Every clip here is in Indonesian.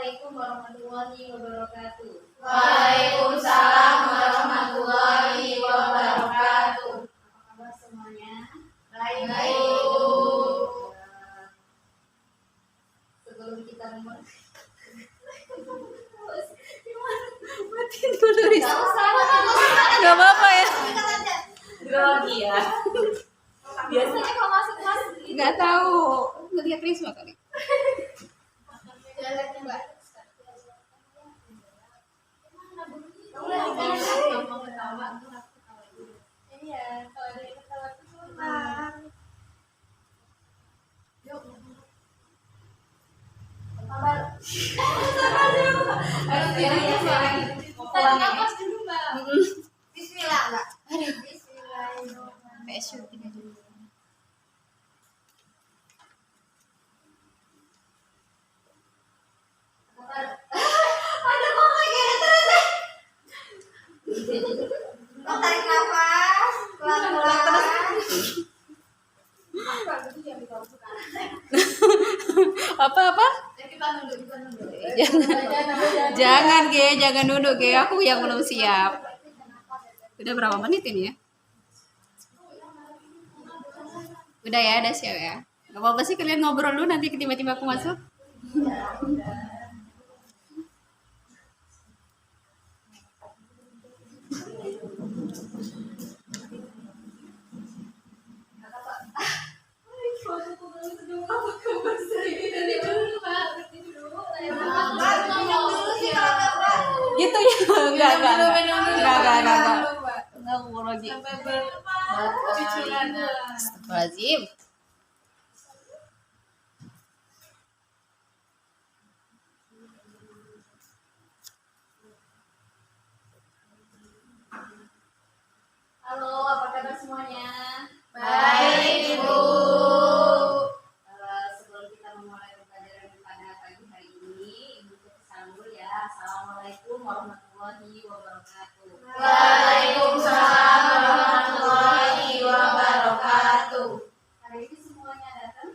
Assalamualaikum warahmatullahi wabarakatuh. Waalaikumsalam warahmatullahi wabarakatuh. Apa kabar semuanya? Baik. Sebelum kita memulai, Matiin dulu Ris. Gak apa-apa ya. Grogi ya. biasanya kalau masuk kelas Gak tahu. Ngeliat Risma kali. jalan Mbak. Iya, kalau ada yang ketawa itu senang. Yuk. Kabar. Tarik nafas dulu, Mbak. Bismillah, Mbak. Bismillahirrahmanirrahim. Kayak syuting aja. Kabar. Ada kok lagi terus. Tarik nafas, pelan-pelan. Apa-apa? Kita nunduk. Jangan Ge, jangan duduk Ge. Aku yang belum siap. Udah berapa menit ini ya? Udah ya, udah siap ya. Gak apa-apa sih kalian ngobrol dulu, nanti tiba-tiba aku masuk. Gitu ya? Enggak. Enggak mau lagi. Astagfirullahaladzim. Halo, apa kabar semuanya? Baik, Ibu. Sebelum kita memulai pembelajaran pada pagi hari ini, Ibu pesan dulu ya. Assalamualaikum warahmatullahi wabarakatuh. Waalaikumsalam warahmatullahi wabarakatuh. Hari ini semuanya datang?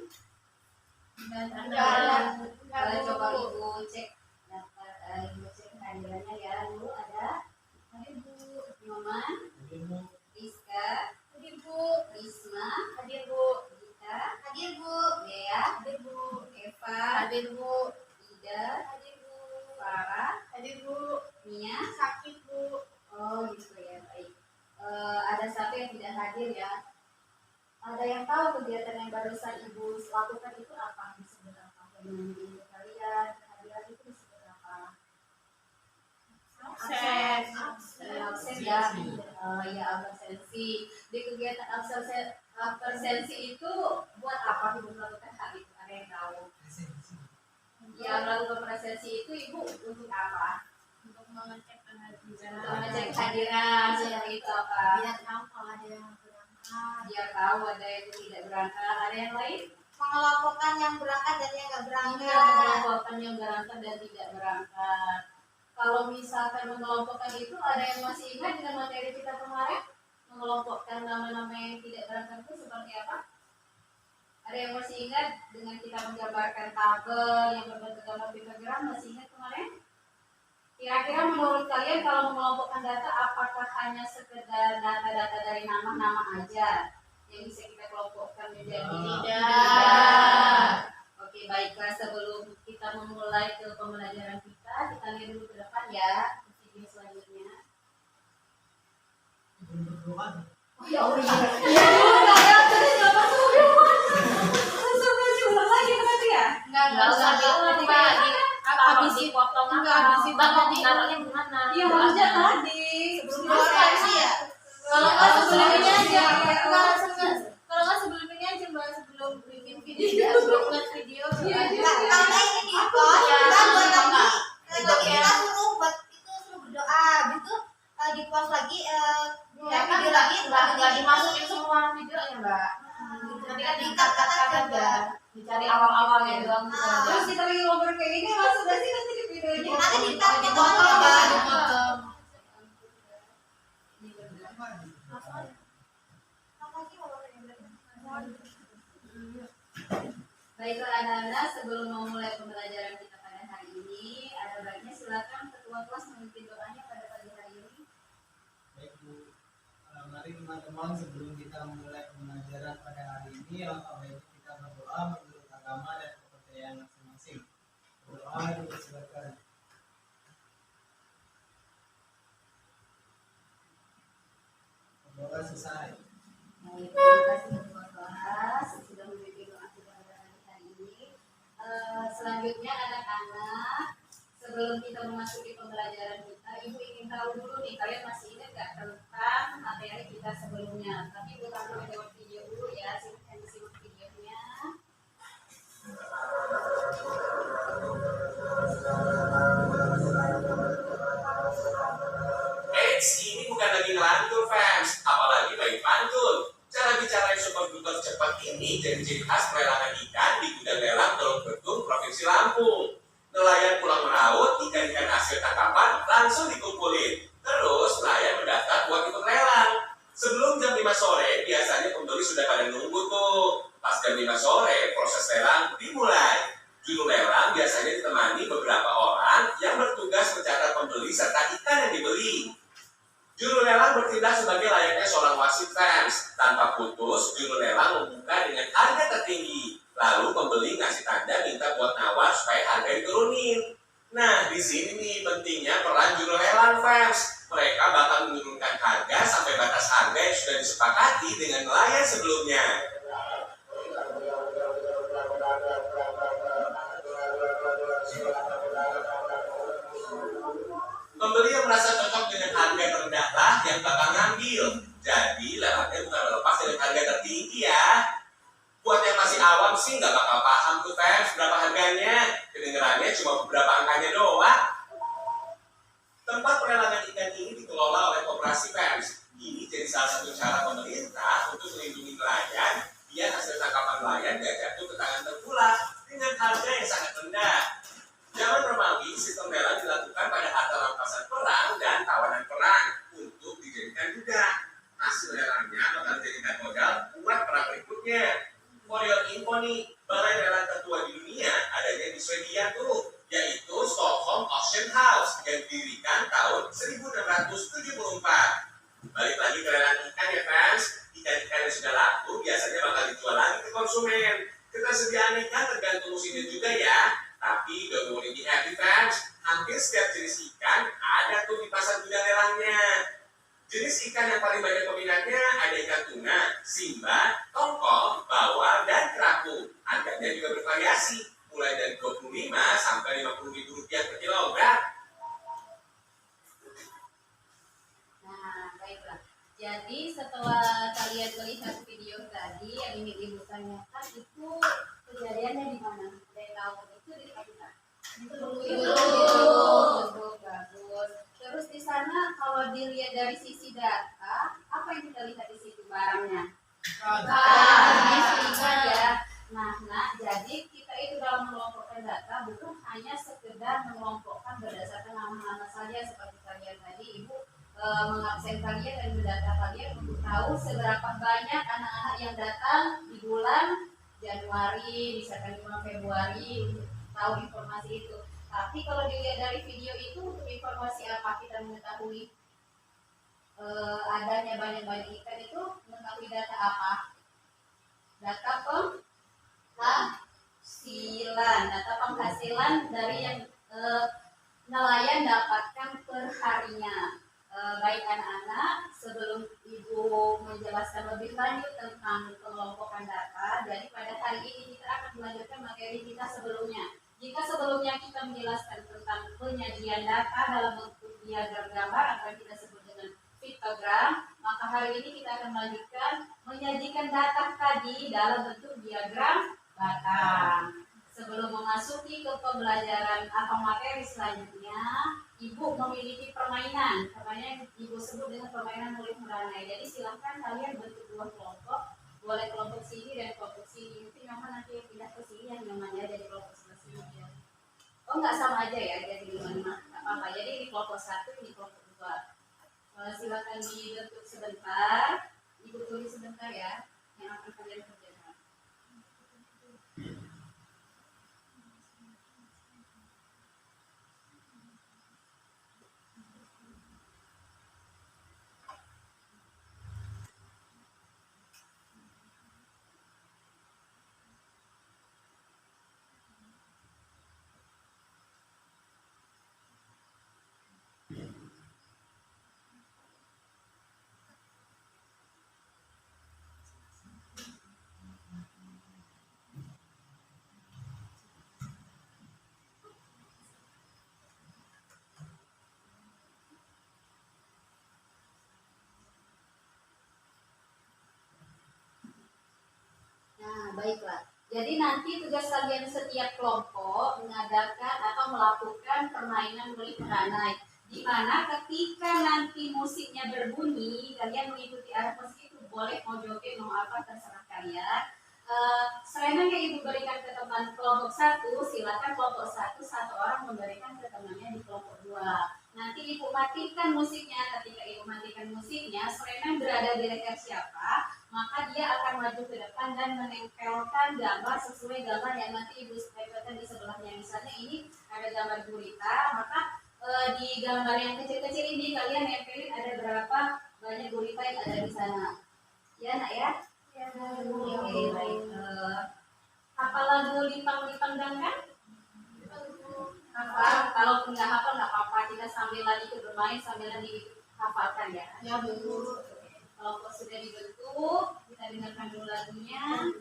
Datang. Kalian coba Ibu cek daftar, Ibu cek kehadirannya ya. Dulu ada Ibu Nyoman, Rizka, Hadir, Bu. Risma, Hadir, Bu. Gita, Hadir, Bu. Dea, Hadir, Bu. Eva, Hadir, Bu. Ida, Hadir, Bu. Farah, Hadir, Bu. Mia. Sakit, Bu. Oh gitu ya, baik. Ada siapa yang tidak hadir ya? Ada yang tahu kegiatan yang barusan Ibu lakukan itu apa? Disebut apa? Dengan Ibu kalian, kehadiran itu disebut apa? Absen ya. Ya absensi. Di kegiatan absensi itu buat apa Ibu melakukan hal itu? Ada yang tahu? Ya melakukan presensi itu Ibu untuk apa? Untuk mengecek kehadiran. Mengecek kehadiran seperti itu apa? Biar tahu kalau ada yang berangkat. Dia tahu ada yang tidak berangkat, ada yang lain? Mengelompokkan yang berangkat dan yang nggak Iya, berangkat. mengelompokkan yang berangkat dan tidak berangkat. Kalau misalkan mengelompokkan itu ada yang masih ingat dengan materi kita kemarin? Mengelompokkan nama-nama yang tidak berangkat itu seperti apa? Ada yang masih ingat dengan kita menggambarkan tabel yang berbentuk gambar pentagram, masih ingat kemarin? Kira-kira menurut kalian kalau mengelompokkan data apakah hanya sekedar data-data dari nama-nama aja yang bisa kita kelompokkan menjadi Tidak. Oke, baiklah sebelum kita memulai ke pembelajaran kita lihat dulu ke depan ya video selanjutnya. Oh ya Allah. Ya, terus enggak masuk langsung ulang lagi berarti ya? Nggak usah diulang, Pak. Habis Dipotong enggak, apa? habis Bang, tadi. taruhnya gimana? Iya, harusnya tadi sebelum Tadi ya. Kalau nggak sebelum ini aja, Kalau nggak sebelum ini aja, Mbak, sebelum bikin video, sebelum buat video. Iya, Karena ini di post, kita buat lagi, kita suruh berdoa, gitu di post lagi, video lagi, nggak dimasukin semua videonya, Mbak. Nanti kan dikat-kat aja, dicari awal-awalnya doang. terus kita lagi ngobrol kayak gini masuk gak sih nanti di videonya? Nanti dikat gitu aja, Mbak. Baiklah anak-anak, sebelum memulai pembelajaran kita pada hari ini, ini, ada baiknya silakan ketua kelas memimpin doanya pada pagi hari ini. Baik Bu, mari teman-teman sebelum kita mulai pembelajaran pada hari ini, alangkah baiknya kita berdoa menurut agama dan kepercayaan masing-masing. Berdoa dipersilakan. Berdoa selesai. Baik, terima kasih ketua kelas sudah memimpin doa kita pada hari ini. Selanjutnya anak-anak, sebelum kita memasuki pembelajaran kita, Ibu ingin tahu dulu nih, kalian masih ingat nggak tentang materi kita sebelumnya? Tapi Ibu tahu lewat video dulu ya, silahkan disimak videonya. Eits, ini bukan lagi ngelantur fans, apalagi bayi pantun. Cara bicara yang super duper cepat ini jadi ciri khas pelelangan ikan di gudang lelang Teluk Betung, Provinsi Lampung. Nelayan pulang meraut, ikan-ikan hasil tangkapan langsung dikumpulin. Terus nelayan mendaftar buat ikut lelang. Sebelum jam 5 sore, biasanya pembeli sudah pada nunggu tuh. Pas jam 5 sore, proses lelang dimulai. Juru lelang biasanya ditemani beberapa orang yang bertugas mencatat pembeli serta ikan yang dibeli. Juru lelang bertindak sebagai layaknya seorang wasit fans. Tanpa putus, juru lelang membuka dengan harga tertinggi. Lalu pembeli ngasih tanda minta buat nawar supaya harga diturunin. Nah, di sini nih pentingnya peran juru lelang fans. Mereka bakal menurunkan harga sampai batas harga yang sudah disepakati dengan nelayan sebelumnya. Pembeli yang merasa cocok dengan harga terendah lah yang bakal ngambil. Jadi lelangnya bukan melepas dengan harga tertinggi ya. Buat yang masih awam sih nggak bakal paham tuh fans berapa harganya. Kedengerannya cuma beberapa angkanya doang. Tempat pelelangan ikan ini dikelola oleh koperasi fans. Ini jadi salah satu cara pemerintah untuk melindungi nelayan biar hasil tangkapan nelayan gak jatuh ke tangan tengkulak dengan harga yang sangat rendah. Zaman Romawi, sistem lelang dilakukan pada harta rampasan perang dan tawanan perang untuk dijadikan budak. Hasil lelangnya bakal dijadikan modal buat perang berikutnya. For your info nih, balai lelang tertua di dunia adanya di Swedia tuh, yaitu Stockholm Auction House yang didirikan tahun 1674. Balik lagi ke lelang ikan ya fans, ikan-ikan yang sudah laku biasanya bakal dijual lagi ke konsumen. Ketersediaan ikan tergantung musimnya juga ya. Tapi don't worry be happy fans, hampir setiap jenis ikan ada tuh di pasar gudang lelangnya. Jenis ikan yang paling banyak peminatnya ada ikan tuna, simba, tongkol, bawal, dan kerapu. Harganya juga bervariasi, mulai dari 25 sampai 50 ribu rupiah per kilogram. Nah, baiklah. Jadi setelah kalian melihat video tadi yang ingin Ibu tanyakan, itu kejadiannya di mana? Ada yang tahu? Itu di mana? Itu bagus. Terus di sana kalau dilihat dari sisi data, apa yang kita lihat di situ barangnya? Ikan ya. Nah, jadi kita itu dalam mengelompokkan data bukan hanya sekedar mengelompokkan berdasarkan nama-nama saja seperti kalian tadi, Ibu mengabsen kalian dan mendata kalian untuk tahu seberapa banyak anak-anak yang datang di bulan Januari, misalkan di bulan Februari, untuk tahu informasi itu. Tapi kalau dilihat dari video itu, untuk informasi apa kita mengetahui adanya banyak-banyak ikan itu, mengetahui data apa? Data penghasilan dari yang nelayan dapatkan per harinya. Baik anak-anak, sebelum Ibu menjelaskan lebih lanjut tentang pengelompokan data, jadi pada hari ini kita akan melanjutkan materi kita sebelumnya. Jika sebelumnya kita menjelaskan tentang penyajian data dalam bentuk diagram gambar atau yang kita sebut dengan piktogram, maka hari ini kita akan melanjutkan menyajikan data tadi dalam bentuk diagram batang. Sebelum memasuki ke pembelajaran atau materi selanjutnya, Ibu memiliki permainan yang Ibu sebut dengan permainan murid meranai. Jadi silahkan kalian bentuk dua kelompok, boleh kelompok sini dan kelompok sini. Mungkin Nyoman nanti pindah ke sini yang namanya jadi kelompok sebelah sini ya. Oh nggak sama aja ya, jadi 5-5, nggak apa-apa. Jadi ini kelompok 1, ini kelompok 2. Silakan dibentuk sebentar, Ibu tulis sebentar ya, yang akan kalian kerjakan. baiklah. Jadi nanti tugas kalian setiap kelompok mengadakan atau melakukan permainan kulit meranai, di mana ketika nanti musiknya berbunyi, kalian mengikuti arah musik itu, boleh mau joget mau apa terserah kalian. Serena yang ibu berikan ke teman kelompok 1, silakan kelompok 1 satu orang memberikan ke temannya di kelompok 2. Nanti ibu matikan musiknya. Ketika ibu matikan musiknya, Serena berada di leher siapa, maka dia akan maju ke depan dan menempelkan gambar sesuai gambar yang nanti ibu tempelkan di sebelahnya. Misalnya ini ada gambar gurita, maka di gambar yang kecil-kecil ini kalian nempelin ada berapa banyak gurita yang ada di sana. Ya nak ya? Ya. Oke, baik. Hafal lagu Lipang-Lipang Dangkan? Hafal. Kalau nggak hafal nggak apa-apa, kita sambil lagi bermain sambil lagi hafalkan ya. Ya Bu. Kalau sudah dibentuk, kita dengarkan dulu lagunya.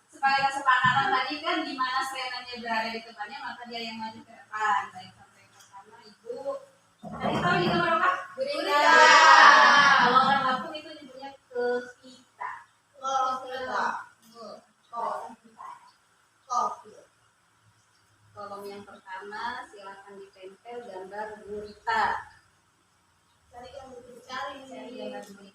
Sebagai kesepakatan tadi kan di mana Serenanya berada di depannya, maka dia yang maju ke depan. Baik, sampai pertama ibu. Tadi tahu ini gambar apa? Gurita. Kalau orang kampung itu nyebutnya kepita. Kolom yang pertama silakan ditempel gambar gurita. Cari gambar gurita yang ada di sini.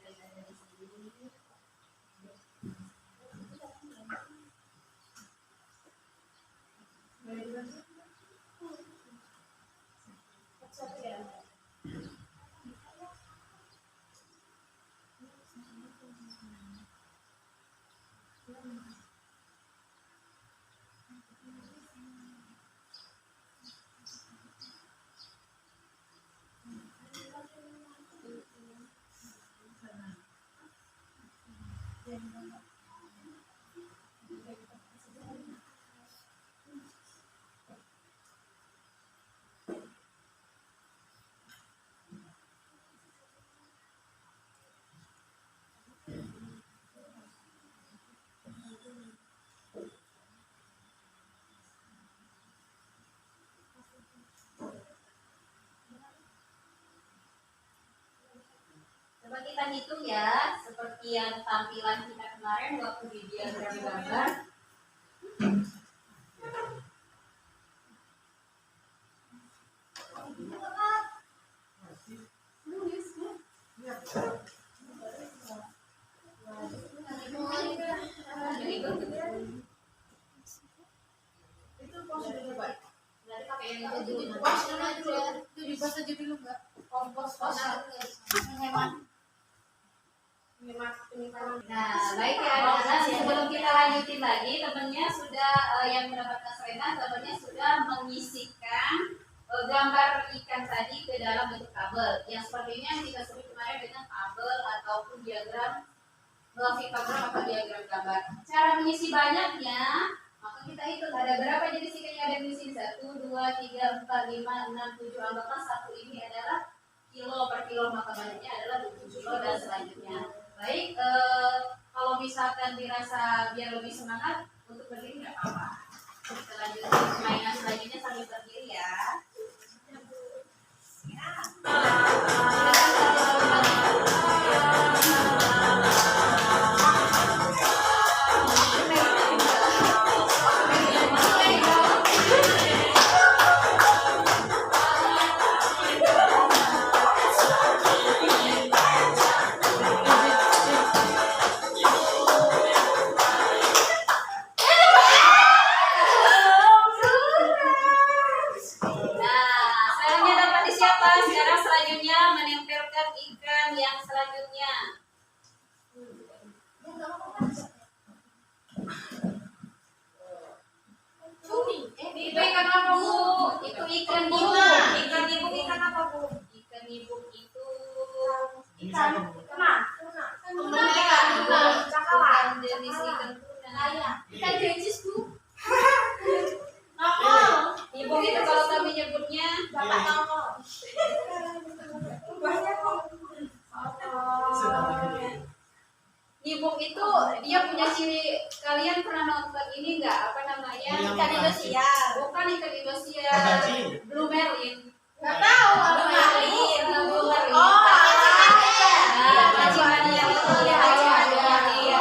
Coba kita hitung ya, seperti yang tampilan kita kemarin waktu di diagram gambar. Itu pos dulu Pak. Berarti pakai yang itu dulu. Pos dulu aja. Itu di pos aja dulu Mbak. Pos menghemat. Nah, baik ya anak-anak, sebelum kita lanjutin lagi, temennya sudah yang mendapatkan Serena, temennya sudah mengisikan gambar ikan tadi ke dalam bentuk tabel. Yang sepertinya yang kita sebut kemarin dengan tabel ataupun diagram grafik-diagram atau diagram gambar. Cara mengisi banyaknya, maka kita hitung ada berapa jenis ikan yang ada di sini. 1, 2, 3, 4, 5, 6, 7. Anggaplah satu ini adalah kilo per kilo, maka banyaknya adalah 7 kilo dan selanjutnya. Baik, kalau misalkan dirasa biar lebih semangat untuk berdiri nggak apa-apa. Kita lanjut permainan selanjutnya sambil berdiri ya. Itu ikan apa Bu? Itu ikan nibuk. Ikan nibuk ikan apa Bu? Ikan nibuk itu Ini siapa, Bu? tuna. Kita jenis tuh. Nibung itu kalau kami nyebutnya Bapak nongol. Banyak kok. nibung itu dia punya ciri. Kalian pernah nonton ini nggak? Apa namanya? Ikan Indosiar. Bukan ikan Indosiar. Kadaci. Blue Marlin. Nggak tahu. Blue Marlin. Blue Marlin. Oh, Bajingan yang itu ya, bajingan iya.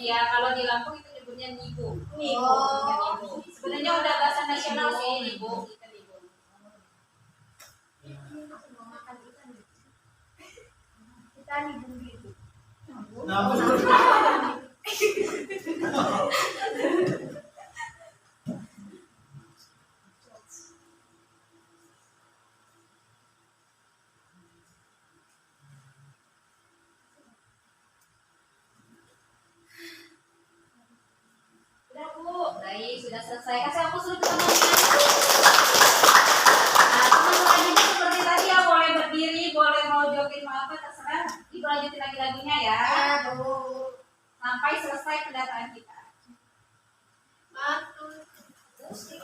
ya. Kalau di Lampung itu nyebutnya nibung. Oh. Sebenarnya udah bahasa nasional sih nibung. Ikan nibung. Kita nibung gitu. Namun Udah Bu, baik sudah selesai. Kasih aku suruh teman-teman. Nah teman lainnya seperti tadi ya, boleh berdiri, boleh mau joget mau apa terserah. Ibu lanjutin lagi lagunya ya. Sampai selesai pendataan kita. Musik.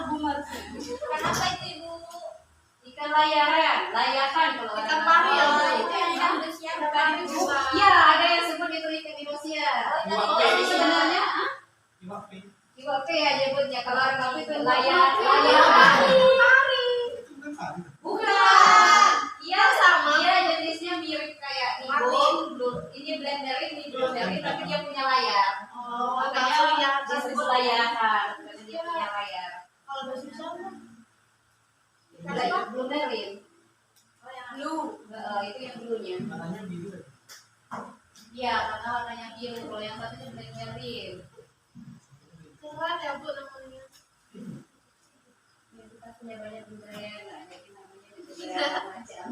Kenapa itu Ibu? Ikan layaran, layakan kalau Ikan orang pari ya, tahu. itu yang ikan Indosiar bukan Ibu. Iya, ada yang sebut itu ikan Indosiar. Iwak Oh, pe. ini sebenarnya Iwak pe. iwak pe ya nyebutnya. Kalau orang tahu itu layaran. Itu kan pari. Bukan. Iya sama. Iya jenisnya mirip kayak nibung. Ini blueberry, ini blueberry, tapi dia punya layar. Oh, Makanya disebut layaran. Karena dia punya layar. Kalau bahasa Sunda Blueberry. oh yang Blue. Itu yang bluenya. Warnanya biru. Iya, karena warnanya biru. Kalau yang satunya blueberry. keren ya Bu namanya. Ya, kita punya banyak budaya, nggak jadi namanya budaya macam.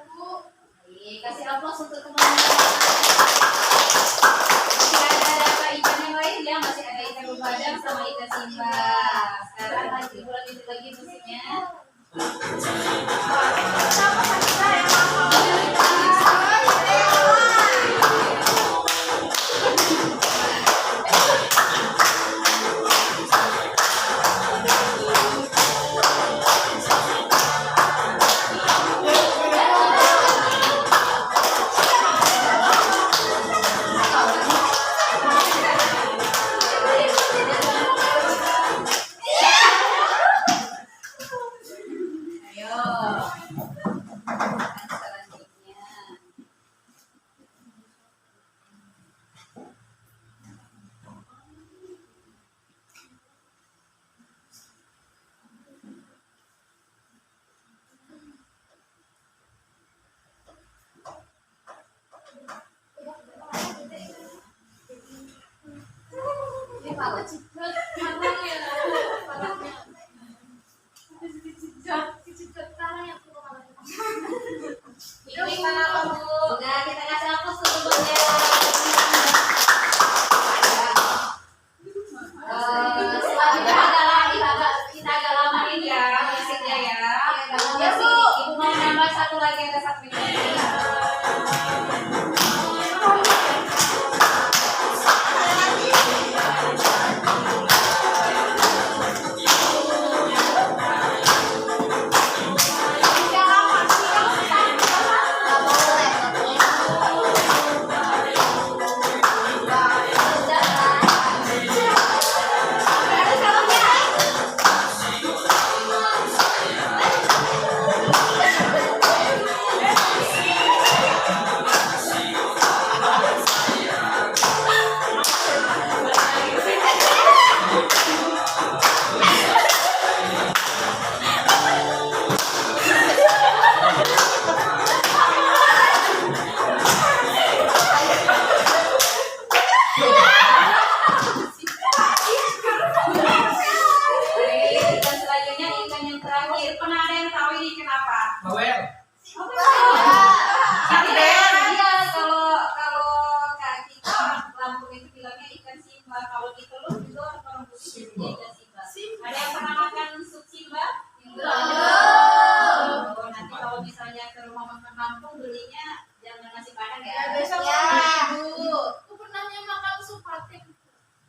Bu, Baik, kasih aplaus untuk teman-teman. Masih ada ikan yang lain ya, masih ada ikan berbadang sama ikan simba. Sekarang lanjut lagi musiknya. Ayo. Selanjutnya. ini Pak Cikat tanahnya. Tanahnya. Cikat tanahnya tuh kalau Ini kan apa Bu? Udah kita kasih aplaus untuk temannya. Selanjutnya adalah kita agak lamain ya musiknya ya. Ya Bu. Ibu mau nambah satu lagi, ada satu lagi. Jangan Simbo. Ada yang pernah makan sup Simba? Belum. Oh, nanti kalau misalnya ke rumah makan kampung belinya jangan nasi padang ya. Besok Ya. Ibu. Aku pernahnya makan sup patin.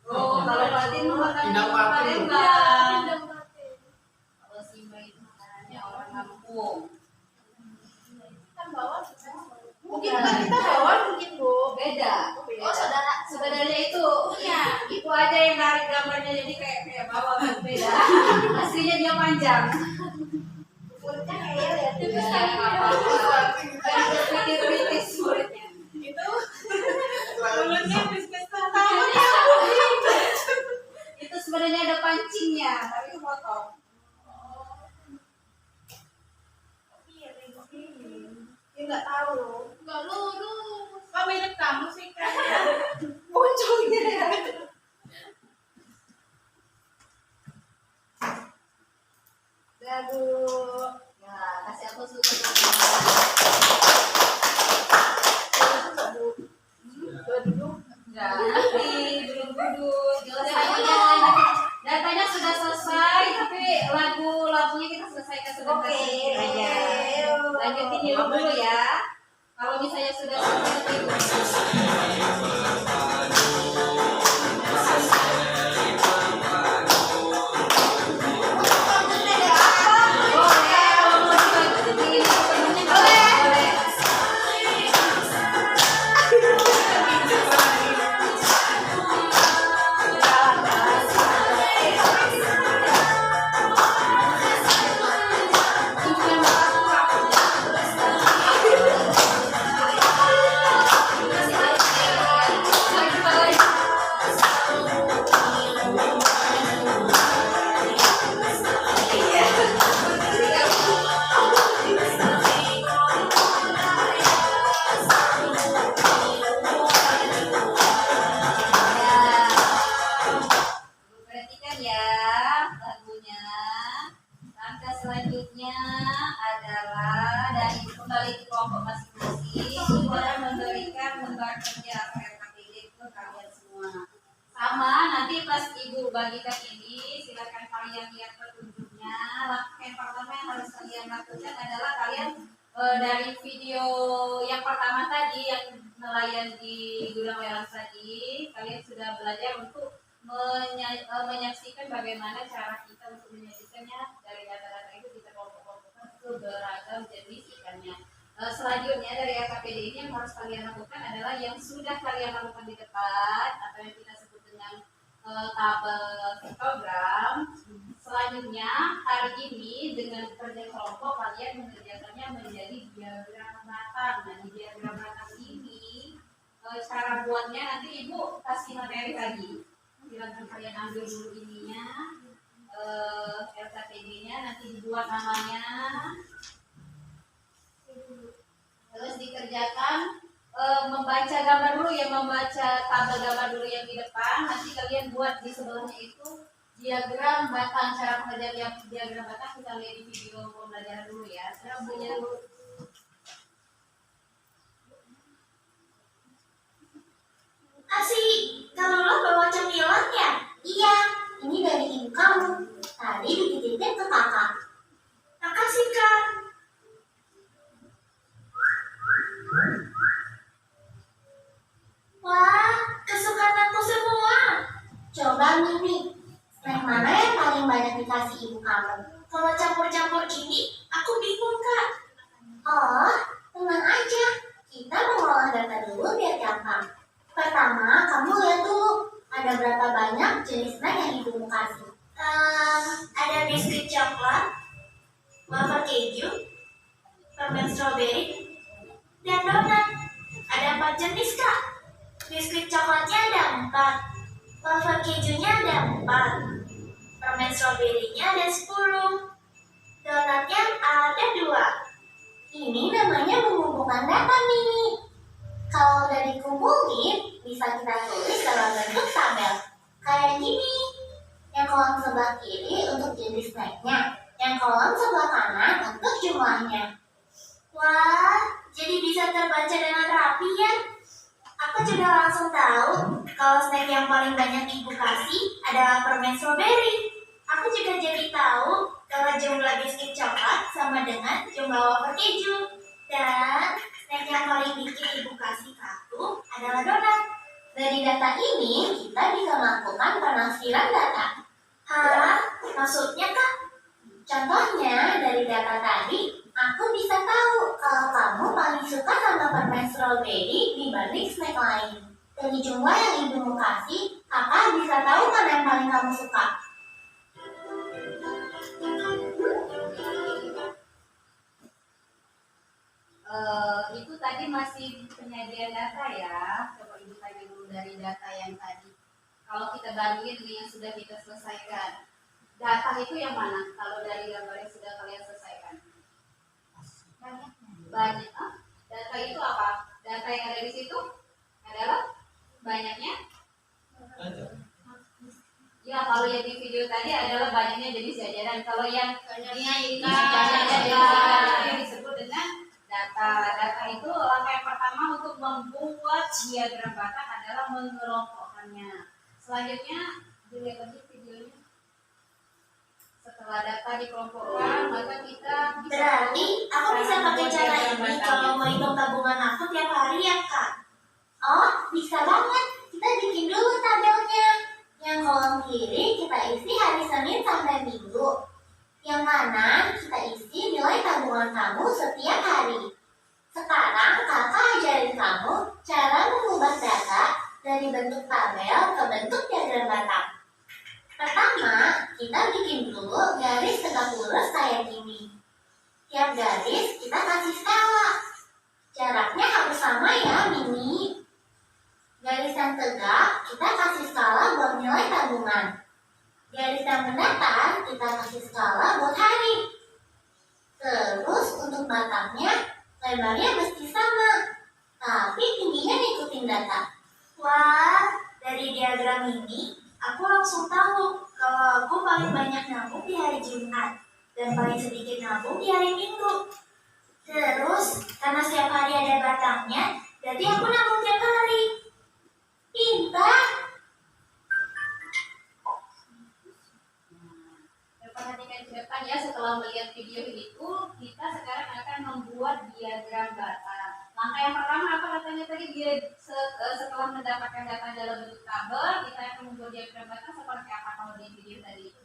Oh, kalau Fatin makan Pindang patin. Palembang. Pindang patin. Kalau Simba itu makanannya orang kampung. Kan bawah mungkin kita bawah mungkin Bu. Beda. Oh, saudara. Sebenarnya itu itu aja yang narik gambarnya jadi kayak bawah kan beda. Aslinya dia panjang. Mulutnya ngeyel ya. Ya, apa-apa. Kayak kritis mulutnya. Itu Mulutnya Itu sebenarnya ada pancingnya, tapi potong. nggak tahu. Nggak lurus. Oh, mirip kamu sih kan? Munculnya ya. Aduh. Ya, kasih aku susu. Enggak, belum duduk. Datanya sudah selesai, tapi lagunya kita selesaikan sebentar sedikit aja. Lanjutin dulu ya. Kalau misalnya sudah selesai, perhatikan ya lagunya. Langkah selanjutnya adalah dari kembali ke kelompok masing-masing. Ibu akan memberikan lembar kerja RKPD ke kalian semua. Sama nanti pas ibu bagikan ini, silakan kalian lihat petunjuknya. Langkah yang pertama yang harus kalian lakukan adalah kalian dari video yang pertama tadi yang nelayan di Gudang Welas tadi, kalian sudah belajar untuk menyaksikan bagaimana cara kita untuk menyajikannya. Dari data-data itu kita kelompok-kelompokkan ke beragam jenis ikannya. Selanjutnya dari RKPD ini yang harus kalian lakukan adalah yang sudah kalian lakukan di depan atau yang kita sebut dengan tabel histogram. Selanjutnya hari ini dengan kerja kelompok kalian mengerjakannya menjadi diagram batang. Nah, di diagram batang ini cara buatnya nanti ibu kasih materi lagi. Silakan kalian ambil dulu ininya, RKPD-nya, nanti dibuat namanya, terus dikerjakan membaca gambar dulu ya, membaca tabel gambar dulu yang di depan. Nanti kalian buat di sebelahnya itu diagram batang. Cara pengerjaan diagram batang kita lihat di video pembelajaran dulu ya. Saya punya dulu. Asik, kalau lo bawa cemilan ya? Iya, ini dari ibu kamu. Tadi dititipin ke kakak. Makasih, Kak. Wah, kesukaan aku semua. Coba Mimi, snack mana yang paling banyak dikasih ibu kamu? Kalau campur-campur ini, aku bingung, Kak. Oh, tenang aja. Kita mengolah data dulu biar gampang. Pertama, kamu lihat dulu ada berapa banyak jenis snack yang ibumu kasih. Ada biskuit coklat, wafer keju, permen strawberry, dan donat. Ada 4 jenis, Kak. Biskuit coklatnya ada 4, wafer kejunya ada 4, permen strawberry-nya ada 10, donatnya ada 2. Ini namanya mengumpulkan data nih. Kalau udah dikumpulin, bisa kita tulis dalam bentuk tabel. Kayak gini. Yang kolom sebelah kiri untuk jenis snacknya, yang kolom sebelah kanan untuk jumlahnya. Wah, jadi bisa terbaca dengan rapi ya. Aku juga langsung tahu kalau snack yang paling banyak ibu kasih adalah permen strawberry. Aku juga jadi tahu kalau jumlah biskuit coklat sama dengan jumlah wafer keju. Dan snack yang paling bikin ibu kasih ke aku adalah donat. Dari data ini, kita bisa melakukan penafsiran data. Hah? Maksudnya, Kak? Contohnya, dari data tadi, aku bisa tahu kalau kamu paling suka sama permen strawberry dibanding snack lain. Dari jumlah yang ibumu kasih, kakak bisa tahu mana yang paling kamu suka. Itu tadi masih penyajian data ya. Coba ibu tanya dulu dari data yang tadi. Kalau kita bandingin dengan yang sudah kita selesaikan, data itu yang mana? Kalau dari gambar yang sudah kalian selesaikan, banyak. Data itu apa? Data yang ada di situ adalah banyaknya. Ya, kalau yang di video tadi adalah banyaknya jenis jajanan. Kalau yang banyaknya jenis yang disebut dengan data. Data itu langkah yang pertama untuk membuat diagram batang adalah mengelompokkannya. Selanjutnya dilihat lagi videonya. Setelah data dikelompokkan, maka kita bisa. Berarti aku bisa pakai cara ini kalau mau hitung tabungan aku tiap hari ya, Kak? Oh, bisa banget. Kita bikin dulu tabelnya. Yang kolom kiri kita isi hari Senin sampai Minggu. Yang kanan kita isi nilai tabungan kamu setiap hari. Sekarang kakak ajarin kamu cara mengubah data dari bentuk tabel ke bentuk diagram batang. Pertama, kita bikin dulu garis tegak lurus kayak gini. Tiap garis kita kasih skala. Jaraknya harus sama ya, Mini. Garis yang tegak kita kasih skala buat nilai tabungan. Garis yang mendatar kita kasih skala buat hari. Terus untuk batangnya lebarnya mesti sama, tapi tingginya ngikutin data. Wah, dari diagram ini aku langsung tahu kalau aku paling banyak nabung di hari Jumat dan paling sedikit nabung di hari Minggu. Terus karena setiap hari ada batangnya, berarti aku nabung tiap hari. Pintar. Perhatikan ke depan ya, setelah melihat video itu, kita sekarang akan membuat diagram batang. Langkah yang pertama apa katanya tadi? Setelah mendapatkan data dalam bentuk tabel, kita akan membuat diagram batang seperti apa kalau di video tadi?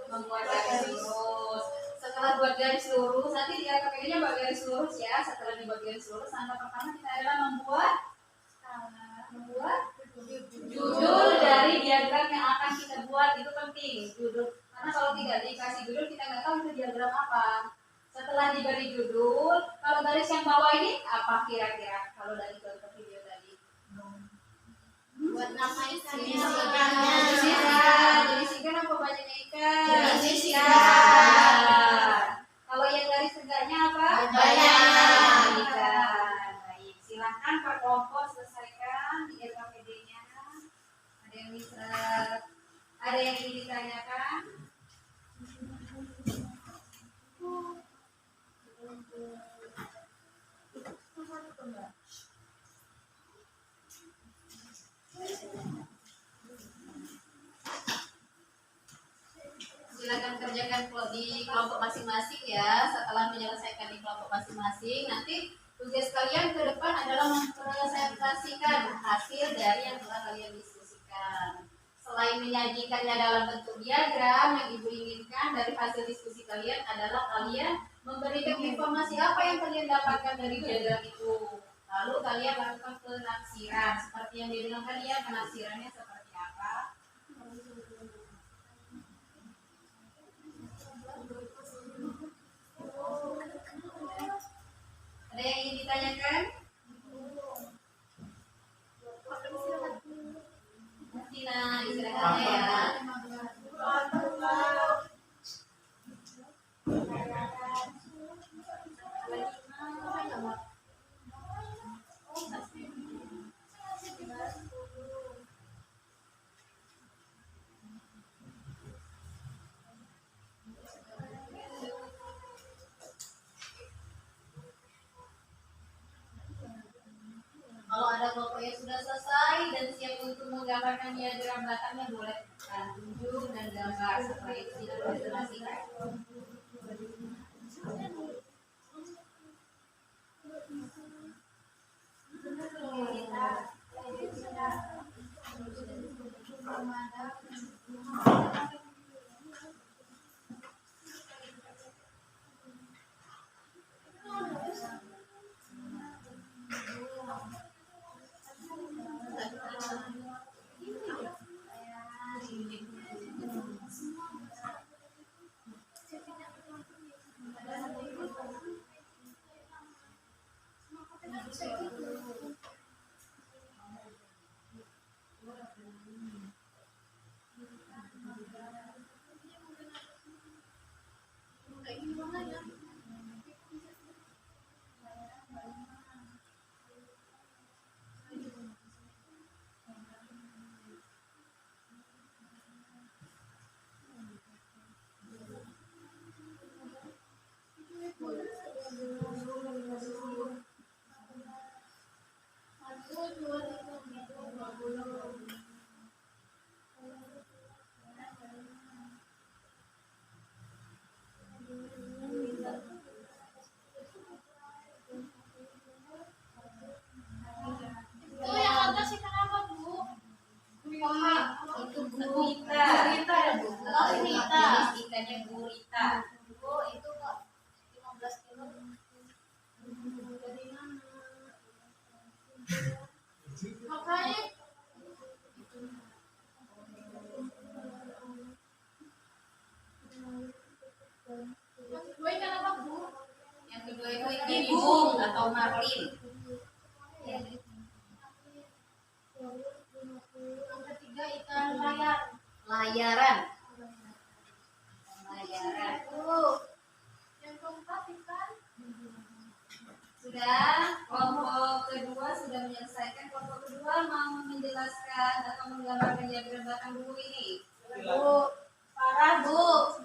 Membuat garis lurus. Setelah buat garis lurus, nanti di KPK-nya buat garis lurus ya. Setelah dibuat garis lurus, langkah pertama kita adalah membuat judul dari diagram yang akan kita buat. Itu penting, judul. Karena kalau tidak dikasih judul, kita nggak tahu itu diagram apa. Setelah diberi judul, kalau garis yang bawah ini apa kira-kira? Kalau dari contoh video tadi, Buat nama ikannya. jenis ikan apa banyaknya ikan? Jenis ikan. Kalau yang garis tegaknya apa? Banyak. Ikan. Baik, silahkan per kelompok selesaikan di LKPD-nya. Ada yang bisa, ada yang ingin ditanyakan? Silakan kerjakan di kelompok masing-masing ya. Setelah menyelesaikan di kelompok masing-masing, nanti tugas kalian ke depan adalah mempresentasikan hasil dari yang telah kalian diskusikan. Selain menyajikannya dalam bentuk diagram, yang ibu inginkan dari hasil diskusi kalian adalah kalian memberikan informasi apa yang kalian dapatkan dari diagram itu. Lalu kalian lakukan penafsiran. Seperti yang dibilang tadi ya, penafsirannya seperti apa? Ada yang ingin ditanyakan? Tina, istirahatnya ya. yang sudah selesai dan siap untuk menggambarkan diagram belakangnya boleh tunjuk dan gambar. Setelah itu kita presentasikan. Itu yang atas ikan apa, Bu? Itu gurita. Gurita ya, Bu? Oh, gurita. Jenis ikannya gurita. Oh, itu kok 15 kilo. Dari mana? Makanya yang kedua ikan apa, Bu? Yang kedua itu ikan bung atau marlin. Yang ketiga ikan layar. Layaran. Layaran. Yang keempat ikan Sudah, kelompok kedua sudah menyelesaikan. Kelompok kedua mau menjelaskan atau menggambarkan diagram belakang dulu ini. Bu. Parah, Bu.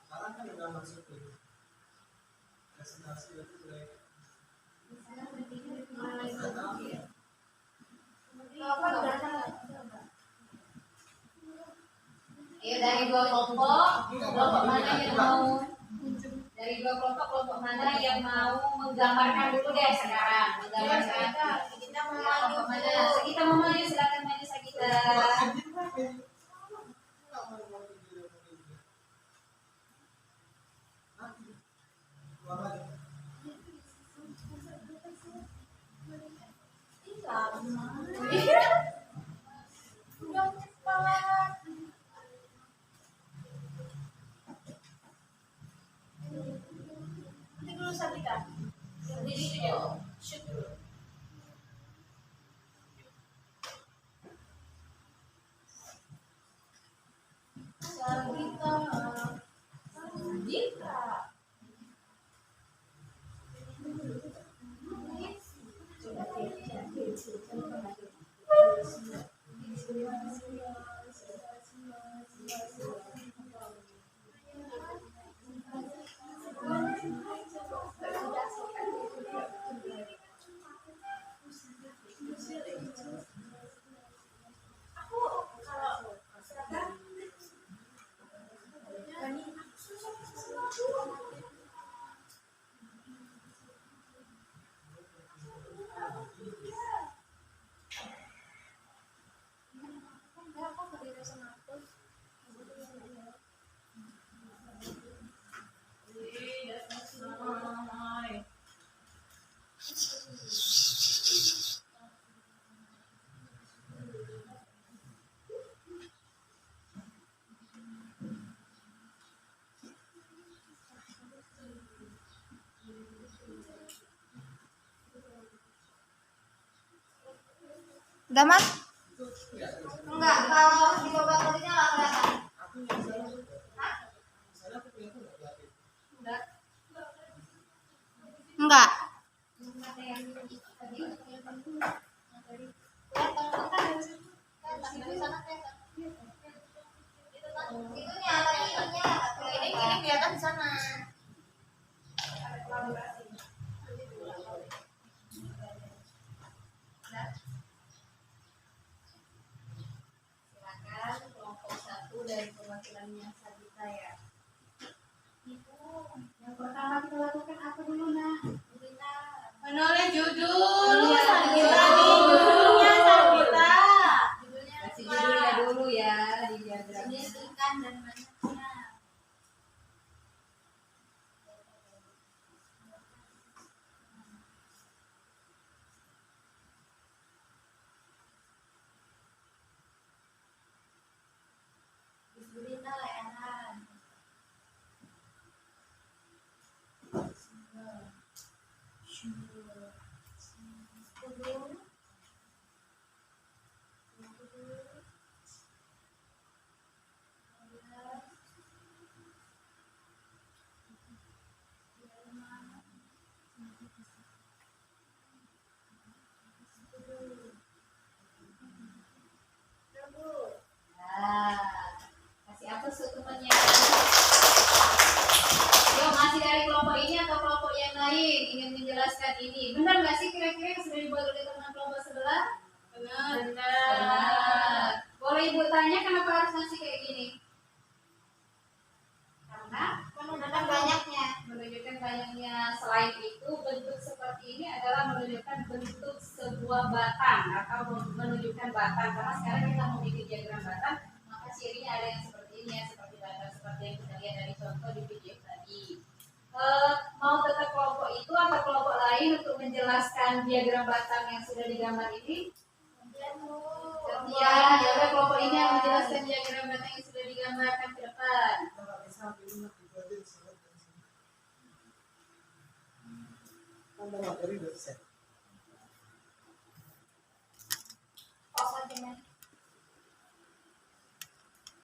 Sekarang kan udah masuk ke presentasi itu mulai. Ayo dari dua kelompok mana yang mau kelompok mana yang mau menggambarkan dulu deh sekarang. Menggambarkan. Kita mau Ya, kelompok mana? Kita mau maju, silakan maju Sagita. Udah cepat. Nanti dulu Sabita. Di video. Shoot dulu. Sabita. Sabita. Udah, Mas? Enggak, kalau di babak ketiganya nggak kelihatan. Enggak. Itunya, tadi itunya. Ini kelihatan di sana. keterampilannya Sabita ya. Yang pertama kita lakukan apa dulu nah? Menulis judul. Iya, Sabita nih judulnya Sabita. Kasih judulnya dulu ya di diagramnya. Jenis ikan dan banyaknya. Bismillah layanan. Nah, kasih apa temannya? Yo, masih dari kelompok ini atau kelompok yang lain ingin menjelaskan ini? Benar nggak sih kira-kira yang sudah dibuat oleh teman kelompok sebelah? Benar. Boleh Ibu tanya kenapa harus ngasih kayak gini? Karena Menunjukkan banyaknya. menunjukkan banyaknya. Selain itu bentuk seperti ini adalah menunjukkan bentuk sebuah batang atau menunjukkan batang. Karena sekarang kita mau bikin diagram batang, maka cirinya ada yang seperti ini ya, seperti batang seperti yang kita lihat dari contoh di video tadi. Mau tetap kelompok itu atau kelompok lain untuk menjelaskan diagram batang yang sudah digambar ini? Ya, ya udah kelompok ini yang menjelaskan diagram batang yang sudah digambarkan ke depan. Kalau bisa dulu itu aja disebut. Kan materi udah set.